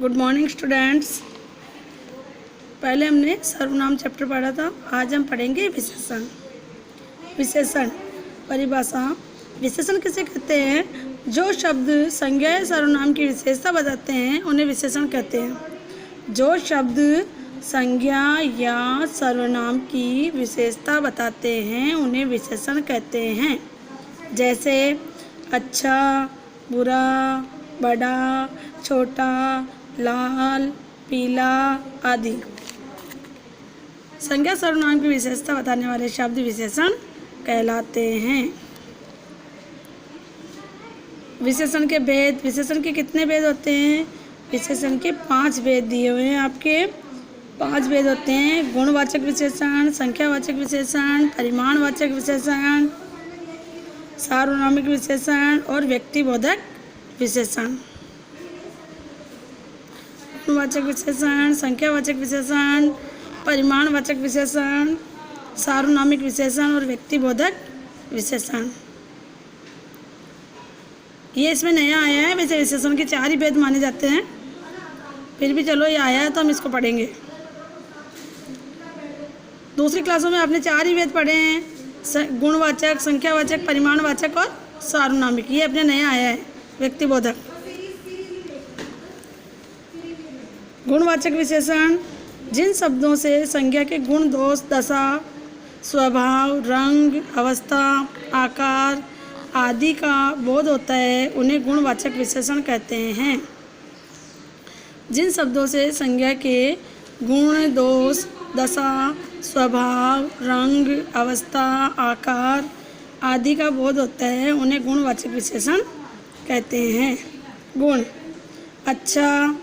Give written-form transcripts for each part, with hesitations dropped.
Good morning students. पहले हमने सर्वनाम चैप्टर पढ़ा था, आज हम पढ़ेंगे विशेषण। विशेषण परिभाषा। विशेषण किसे कहते हैं? जो शब्द संज्ञा या सर्वनाम की विशेषता बताते हैं उन्हें विशेषण कहते हैं। जो शब्द संज्ञा या सर्वनाम की विशेषता बताते हैं उन्हें विशेषण कहते हैं। जैसे अच्छा, बुरा, बड़ा, छोटा, लाल, पीला आदि। संज्ञा सर्वनाम की विशेषता बताने वाले शब्द विशेषण कहलाते हैं। विशेषण के भेद। विशेषण के कितने भेद होते हैं? विशेषण के 5 भेद दिए हुए हैं आपके। 5 भेद होते हैं: गुणवाचक विशेषण, संख्यावाचक विशेषण, परिमाणवाचक विशेषण, सार्वनामिक विशेषण और व्यक्तिबोधक विशेषण। गुणवाचक विशेषण, संख्यावाचक विशेषण, परिमाणवाचक विशेषण, सार्वनामिक विशेषण और व्यक्तिबोधक विशेषण। ये इसमें नया आया है। वैसे विशेषण के 4 ही भेद माने जाते हैं, फिर भी चलो ये आया है तो हम इसको पढ़ेंगे। दूसरी क्लासों में आपने 4 ही भेद पढ़े हैं: गुणवाचक, संख्यावाचक, परिमाणवाचक और सार्वनामिक। ये अपने नया आया है व्यक्तिबोधक। गुणवाचक विशेषण जिन शब्दों से संज्ञा के गुण, दोष, दशा, स्वभाव, रंग, अवस्था, आकार आदि का बोध होता है उन्हें गुणवाचक विशेषण कहते हैं। जिन शब्दों से संज्ञा के गुण, दोष, दशा, स्वभाव, रंग, अवस्था, आकार आदि का बोध होता है उन्हें गुणवाचक विशेषण कहते हैं। गुण: अच्छा,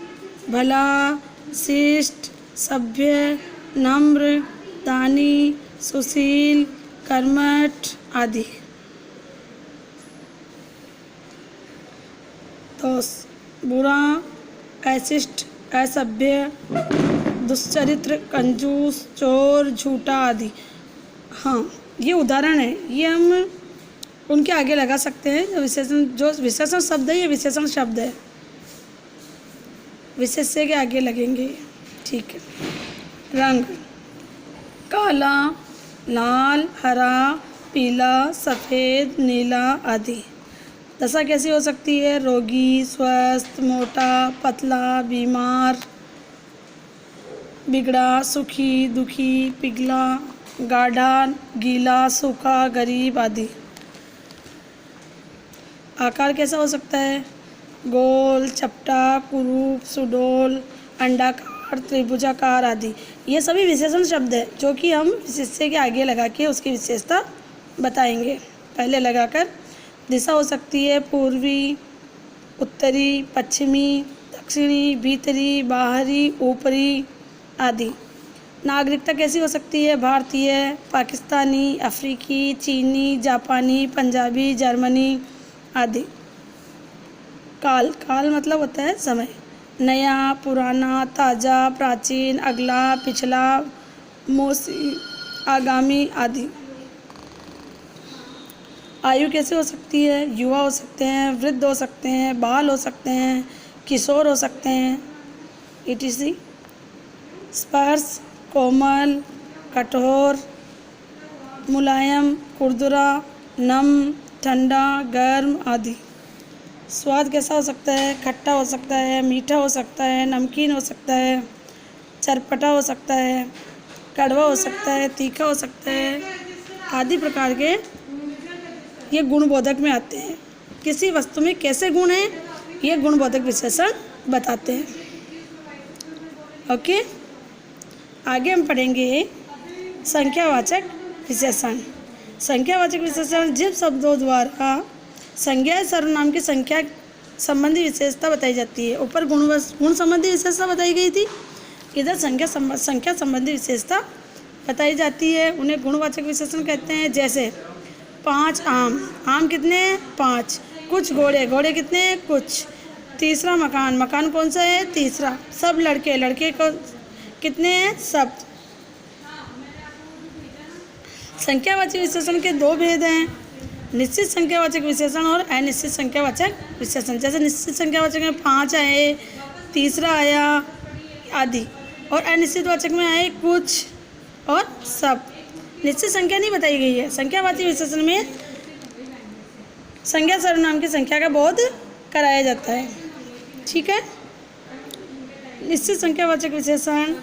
भला, शिष्ट, सभ्य, नम्र, दानी, सुशील, कर्मठ आदि। दोष: बुरा, अशिष्ट, असभ्य, दुष्चरित्र, कंजूस, चोर, झूठा आदि। हाँ, ये उदाहरण है, ये हम उनके आगे लगा सकते हैं। जो विशेषण शब्द है ये विशेषण शब्द है, विशेष्य के आगे लगेंगे। ठीक है। रंग: काला, लाल, हरा, पीला, सफ़ेद, नीला आदि। दशा कैसी हो सकती है? रोगी, स्वस्थ, मोटा, पतला, बीमार, बिगड़ा, सुखी, दुखी, पिघला, गाढ़ा, गीला, सूखा, गरीब आदि। आकार कैसा हो सकता है? गोल, चपटा, कुरूप, सुडौल, अंडाकार, त्रिभुजाकार आदि। ये सभी विशेषण शब्द है जो कि हम विशेष्य के आगे लगा के उसकी विशेषता बताएंगे। पहले लगाकर दिशा हो सकती है पूर्वी, उत्तरी, पश्चिमी, दक्षिणी, भीतरी, बाहरी, ऊपरी आदि। नागरिकता कैसी हो सकती है? भारतीय, पाकिस्तानी, अफ्रीकी, चीनी, जापानी, पंजाबी, जर्मनी आदि। काल: काल मतलब होता है समय। नया, पुराना, ताज़ा, प्राचीन, अगला, पिछला, मौसी, आगामी आदि। आयु कैसे हो सकती है? युवा हो सकते हैं, वृद्ध हो सकते हैं, बाल हो सकते हैं, किशोर हो सकते हैं etc। स्पर्श: कोमल, कठोर, मुलायम, खुरदुरा, नम, ठंडा, गर्म आदि। स्वाद कैसा हो सकता है? खट्टा हो सकता है, मीठा हो सकता है, नमकीन हो सकता है, चटपटा हो सकता है, कड़वा हो सकता है, तीखा हो सकता है आदि प्रकार के ये गुणबोधक में आते हैं। किसी वस्तु में कैसे गुण हैं ये गुणबोधक विशेषण बताते हैं। ओके, आगे हम पढ़ेंगे संख्यावाचक विशेषण। संख्यावाचक विशेषण जिन शब्दों द्वारा संज्ञा सर्वनाम की संख्या संबंधी विशेषता बताई जाती है। ऊपर गुण संबंधी विशेषता बताई गई थी, इधर संख्या संबंधी विशेषता बताई जाती है, उन्हें गुणवाचक विशेषण कहते हैं। जैसे 5 आम, आम कितने हैं? 5। कुछ घोड़े, घोड़े कितने हैं? कुछ। तीसरा मकान, मकान कौन सा है? तीसरा। सब लड़के, लड़के को कितने हैं? सब। संख्यावाचक विशेषण के 2 भेद हैं: निश्चित संख्यावाचक विशेषण और अनिश्चित संख्यावाचक विशेषण। जैसे निश्चित संख्यावाचक में 5 आए, तीसरा आया आदि, और अनिश्चित वाचक में आए कुछ और सब। निश्चित संख्या नहीं बताई गई है। संख्यावाची विशेषण में संज्ञा सर्वनाम की संख्या का बोध कराया जाता है। ठीक है। निश्चित संख्यावाचक विशेषण,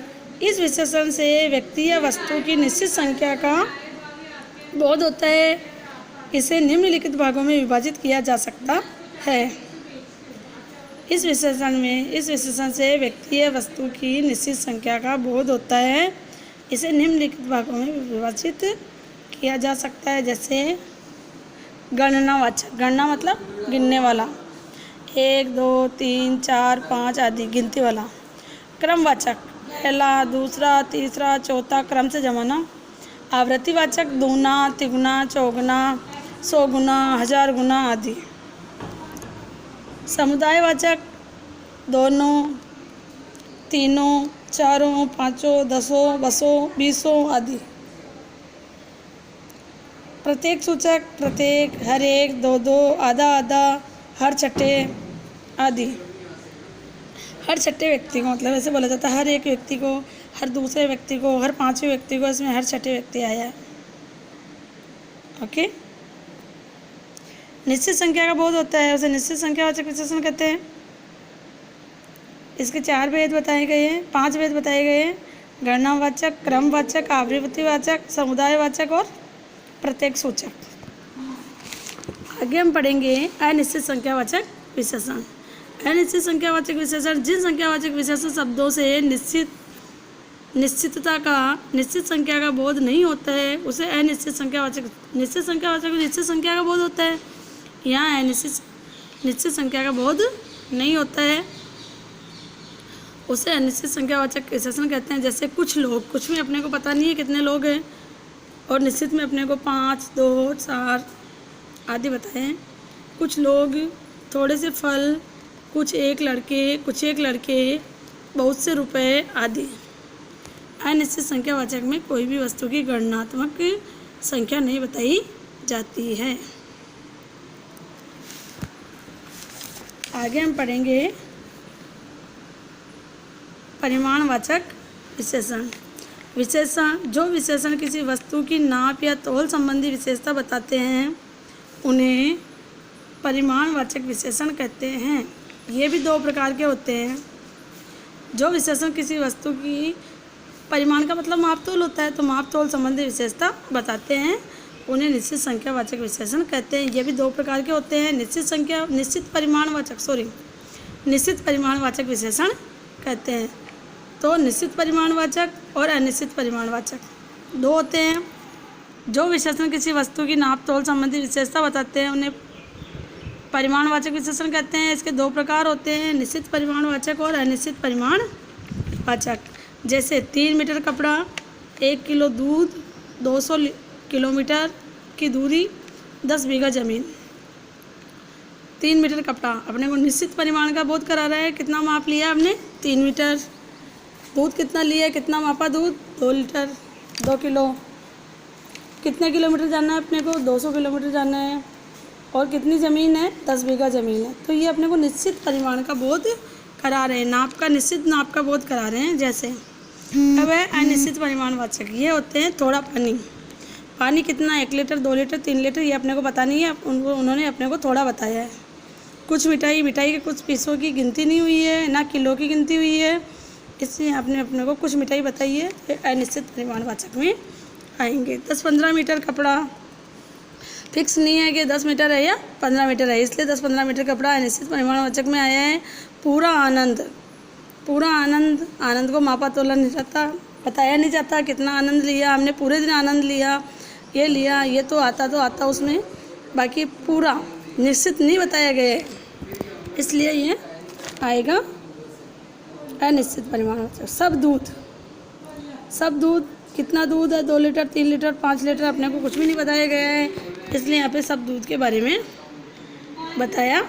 इस विशेषण से व्यक्ति या वस्तु की निश्चित संख्या का बोध होता है। इसे निम्नलिखित भागों में विभाजित किया जा सकता है। इस विशेषण से व्यक्ति या वस्तु की निश्चित संख्या का बोध होता है। इसे निम्नलिखित भागों में विभाजित किया जा सकता है, जैसे गणनावाचक, गणना मतलब गिनने वाला, 1 2 3 4 5 आदि गिनती वाला। क्रमवाचक, पहला दूसरा तीसरा चौथा क्रम से जमाना। आवृत्तिवाचक, दूना तिगुना चौगुना 100 गुना 1000 गुना आदि। समुदायवाचक, दोनों तीनों चारों पाँचों 10 20 20 आदि। प्रत्येक सूचक, प्रत्येक, हर एक, 2 2, आधा आधा, हर छठे आदि। हर छठे व्यक्ति को मतलब ऐसे बोला जाता है, हर एक व्यक्ति को, हर दूसरे व्यक्ति को, हर पांचवें व्यक्ति को, इसमें हर छठे व्यक्ति आया है। ओके। निश्चित संख्या का बोध होता है, उसे निश्चित संख्यावाचक विशेषण कहते हैं। इसके 4 भेद बताए गए हैं, 5 भेद बताए गए हैं। गणनावाचक, क्रमवाचक, आवृत्तिवाचक, समुदायवाचक और प्रत्येक सूचक। आगे हम पढ़ेंगे अनिश्चित संख्यावाचक विशेषण। अनिश्चित संख्यावाचक विशेषण, जिन संख्यावाचक विशेषण शब्दों से निश्चित संख्या का बोध नहीं होता है, उसे अनिश्चित संख्यावाचक। निश्चित संख्यावाचक निश्चित संख्या का बोध होता है। यहाँ निश्चित संख्या का बोध नहीं होता है, उसे अनिश्चित संख्यावाचक विशेषण कहते हैं। जैसे कुछ लोग, कुछ में अपने को पता नहीं है कितने लोग हैं, और निश्चित में अपने को 5 2 4 आदि बताए हैं। कुछ लोग, थोड़े से फल, कुछ एक लड़के, बहुत से रुपए आदि। अनिश्चित संख्यावाचक में कोई भी वस्तु की गणनात्मक संख्या नहीं बताई जाती है। आगे हम पढ़ेंगे परिमाणवाचक विशेषण। जो विशेषण किसी वस्तु की नाप या तौल संबंधी विशेषता बताते हैं, उन्हें परिमाणवाचक विशेषण कहते हैं। ये भी 2 प्रकार के होते हैं। जो विशेषण किसी वस्तु की, परिमाण का मतलब माप तौल होता है, तो माप तौल संबंधी विशेषता बताते हैं, उन्हें निश्चित संख्यावाचक विशेषण कहते हैं। ये भी 2 प्रकार के होते हैं। निश्चित परिमाणवाचक विशेषण कहते हैं। तो निश्चित परिमाणवाचक और अनिश्चित परिमाणवाचक 2 होते हैं। जो विशेषण किसी वस्तु की नाप तौल संबंधी विशेषता बताते हैं, उन्हें परिमाणवाचक विशेषण कहते हैं। इसके 2 प्रकार होते हैं, निश्चित परिमाणवाचक और अनिश्चित परिमाणवाचक। जैसे 3 मीटर कपड़ा, 1 किलो दूध, 200 किलोमीटर की दूरी, 10 बीघा ज़मीन। 3 मीटर कपड़ा अपने को निश्चित परिमाण का बोध करा रहा है। कितना माप लिया आपने? 3 मीटर। दूध कितना लिया, कितना मापा दूध? 2 लीटर, 2 किलो। कितने किलोमीटर जाना है अपने को? 200 किलोमीटर जाना है। और कितनी ज़मीन है? 10 बीघा ज़मीन है। तो ये अपने को निश्चित परिमाण का बोध करा रहे हैं, निश्चित नाप का बोध करा रहे हैं। जैसे अब है अनिश्चित परिमाणवाचक, ये होते हैं थोड़ा पानी कितना, 1 लीटर, 2 लीटर, 3 लीटर, ये अपने को पता नहीं है, उन्होंने अपने को थोड़ा बताया है। कुछ मिठाई के कुछ पीसों की गिनती नहीं हुई है, ना किलो की गिनती हुई है, इसलिए आपने अपने को कुछ मिठाई बताई है, तो अनिश्चित परिमाणवाचक में आएंगे। 10-15 मीटर कपड़ा, फिक्स नहीं है कि 10 मीटर है या 15 मीटर है, इसलिए 10-15 मीटर कपड़ा अनिश्चित परिमाणवाचक में आया है। पूरा आनंद को मापा तोला नहीं जाता, बताया नहीं जाता कितना आनंद लिया हमने, पूरे दिन आनंद लिया, ये तो आता उसमें, बाकी पूरा निश्चित नहीं बताया गया है, इसलिए ये आएगा अनिश्चित परिमाणवाचक। सब दूध कितना दूध है, 2 लीटर, 3 लीटर, 5 लीटर, अपने को कुछ भी नहीं बताया गया है, इसलिए यहाँ पे सब दूध के बारे में बताया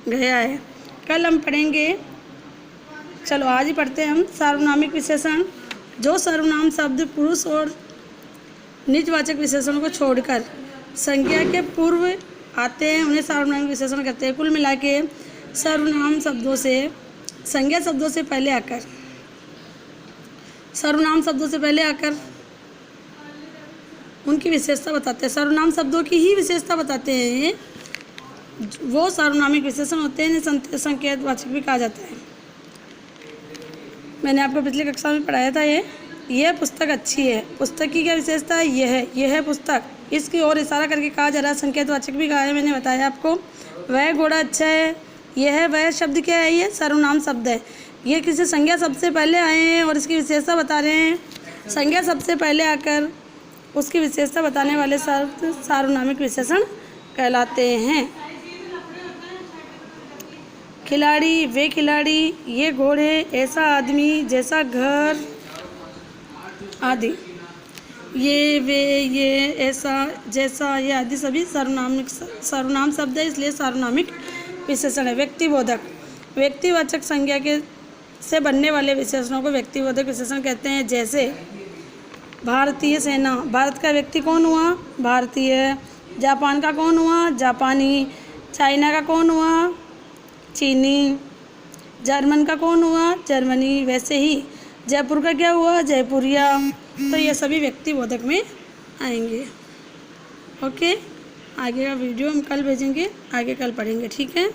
गया है। कल हम पढ़ेंगे, चलो आज ही पढ़ते हैं हम सार्वनामिक विशेषण। जो सर्वनाम शब्द पुरुष और निजवाचक विशेषणों को छोड़कर संज्ञा के पूर्व आते हैं, उन्हें सार्वनामिक विशेषण कहते हैं। कुल मिला के सर्वनाम शब्दों से संज्ञा शब्दों से पहले आकर, सर्वनाम शब्दों से पहले आकर उनकी विशेषता बताते हैं। सर्वनाम शब्दों की ही विशेषता बताते हैं, वो सार्वनामिक विशेषण होते हैं, इन्हें संकेतवाचक भी कहा जाता है। मैंने आपको पिछली कक्षा में पढ़ाया था यह पुस्तक अच्छी है। पुस्तक की क्या विशेषता है? यह है पुस्तक, इसकी ओर इशारा करके कहा जा रहा है। संकेतवाचक भी कहा है, मैंने बताया आपको। वह घोड़ा अच्छा है, यह वह शब्द क्या है? ये सर्वनाम शब्द है। ये किसी संज्ञा शब्द से पहले आए हैं और इसकी विशेषता बता रहे हैं। संज्ञा शब्द से पहले आकर उसकी विशेषता बताने वाले शब्द सार्वनामिक विशेषण कहलाते हैं। खिलाड़ी, वे खिलाड़ी, ये घोड़े, ऐसा आदमी, जैसा घर आदि। ये, वे, ये, ऐसा, जैसा, ये आदि सभी सर्वनाम शब्द है, इसलिए सार्वनामिक विशेषण है। व्यक्तिबोधक, व्यक्तिवाचक संज्ञा के से बनने वाले विशेषणों को व्यक्तिबोधक विशेषण कहते हैं। जैसे भारतीय सेना, भारत का व्यक्ति कौन हुआ? भारतीय। जापान का कौन हुआ? जापानी। चाइना का कौन हुआ? चीनी। जर्मन का कौन हुआ? जर्मनी। वैसे ही जयपुर का क्या हुआ? जयपुरिया। तो ये सभी व्यक्तिबोधक में आएंगे। ओके, आगे का वीडियो हम कल भेजेंगे, आगे कल पढ़ेंगे, ठीक है।